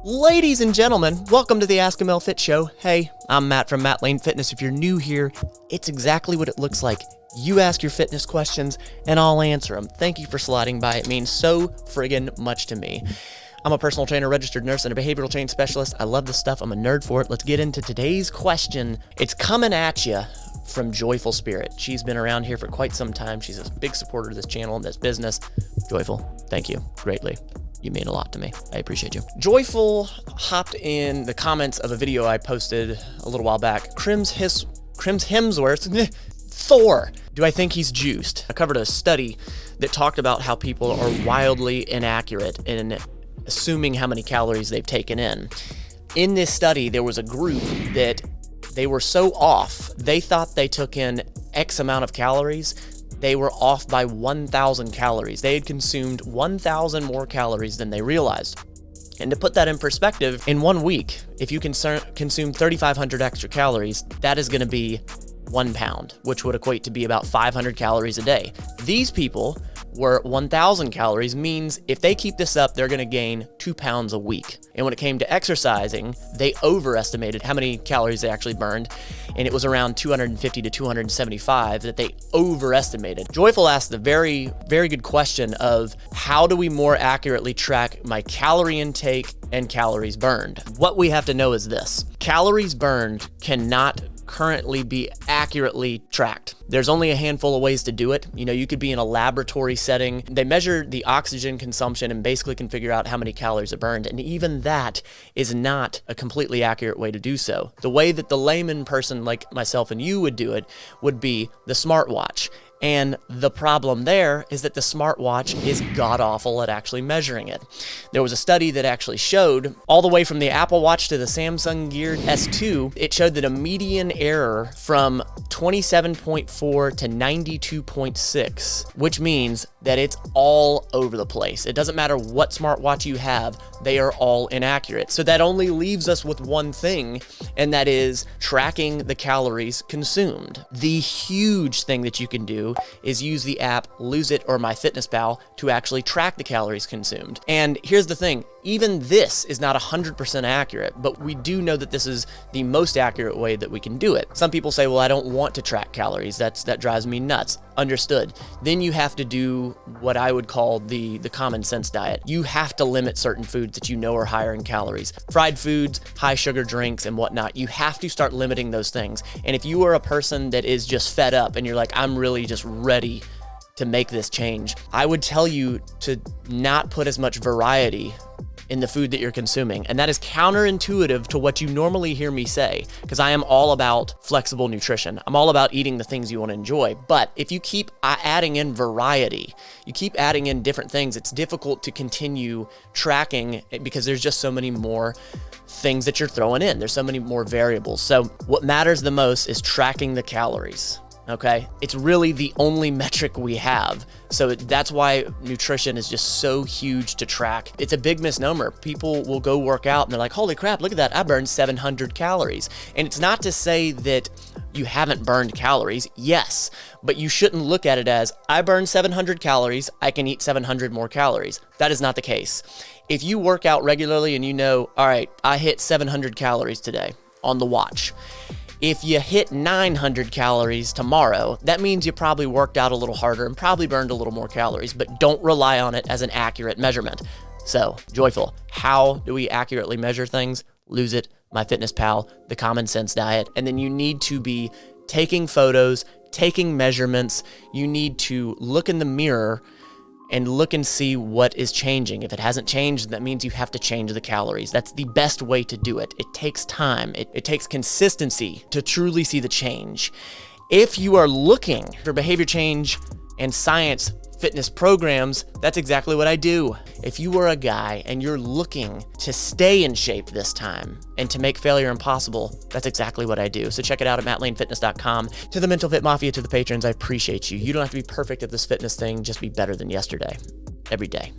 Ladies and gentlemen, welcome to the Ask a Mel Fit Show. Hey, I'm Matt from Matt Lane Fitness. If you're new here, it's exactly what it looks like. You ask your fitness questions and I'll answer them. Thank you for sliding by. It means so friggin' much to me. I'm a personal trainer, registered nurse, and a behavioral change specialist. I love this stuff. I'm a nerd for it. Let's get into today's question. It's coming at you from Joyful Spirit. She's been around here for quite some time. She's a big supporter of this channel and this business. Joyful, thank you greatly. You mean a lot to me. I appreciate you. Joyful hopped in the comments of a video I posted a little while back. Chris Hemsworth, Thor. Do I think he's juiced? I covered a study that talked about how people are wildly inaccurate in assuming how many calories they've taken in. In this study, there was a group that they were so off, they thought they took in X amount of calories. They were off by 1,000 calories. They had consumed 1,000 more calories than they realized. And to put that in perspective, in 1 week, if you consume 3,500 extra calories, that is going to be 1 pound, which would equate to be about 500 calories a day. These people were 1,000 calories, means if they keep this up, they're going to gain 2 pounds a week. And when it came to exercising, they overestimated how many calories they actually burned, and it was around 250 to 275 that they overestimated. Joyful asked the very, very good question of how do we more accurately track my calorie intake and calories burned? What we have to know is this: calories burned cannot currently be accurately tracked. There's only a handful of ways to do it. You know, you could be in a laboratory setting. They measure the oxygen consumption and basically can figure out how many calories are burned. And even that is not a completely accurate way to do so. The way that the layman person like myself and you would do it would be the smartwatch. And the problem there is that the smartwatch is god-awful at actually measuring it. There was a study that actually showed, all the way from the Apple Watch to the Samsung Gear S2, it showed that a median error from 27.4 to 92.6, which means that it's all over the place. It doesn't matter what smartwatch you have, they are all inaccurate. So that only leaves us with one thing, and that is tracking the calories consumed. The huge thing that you can do is use the app Lose It or MyFitnessPal to actually track the calories consumed. And here's the thing, even this is not 100% accurate, but we do know that this is the most accurate way that we can do it. Some people say, well, I don't want to track calories. That drives me nuts. Understood. Then you have to do what I would call the common sense diet. You have to limit certain foods that you know are higher in calories. Fried foods, high sugar drinks, and whatnot. You have to start limiting those things. And if you are a person that is just fed up and you're like, I'm really just ready to make this change, I would tell you to not put as much variety in the food that you're consuming. And that is counterintuitive to what you normally hear me say, because I am all about flexible nutrition. I'm all about eating the things you want to enjoy. But if you keep adding in variety, you keep adding in different things, it's difficult to continue tracking because there's just so many more things that you're throwing in. There's so many more variables. So what matters the most is tracking the calories. Okay, it's really the only metric we have. So that's why nutrition is just so huge to track. It's a big misnomer. People will go work out and they're like, holy crap, look at that, I burned 700 calories. And it's not to say that you haven't burned calories, yes, but you shouldn't look at it as, I burned 700 calories, I can eat 700 more calories. That is not the case. If you work out regularly and you know, all right, I hit 700 calories today on the watch. If you hit 900 calories tomorrow, that means you probably worked out a little harder and probably burned a little more calories, but don't rely on it as an accurate measurement. So, Joyful, how do we accurately measure things? Lose It, MyFitnessPal, the common sense diet, and then you need to be taking photos, taking measurements. You need to look in the mirror and look and see what is changing. If it hasn't changed, that means you have to change the calories. That's the best way to do it. It takes time. It takes consistency to truly see the change. If you are looking for behavior change and science fitness programs, that's exactly what I do. If you are a guy and you're looking to stay in shape this time and to make failure impossible, that's exactly what I do. So check it out at mattlanefitness.com. To the Mental Fit Mafia, to the patrons, I appreciate you. You don't have to be perfect at this fitness thing, just be better than yesterday, every day.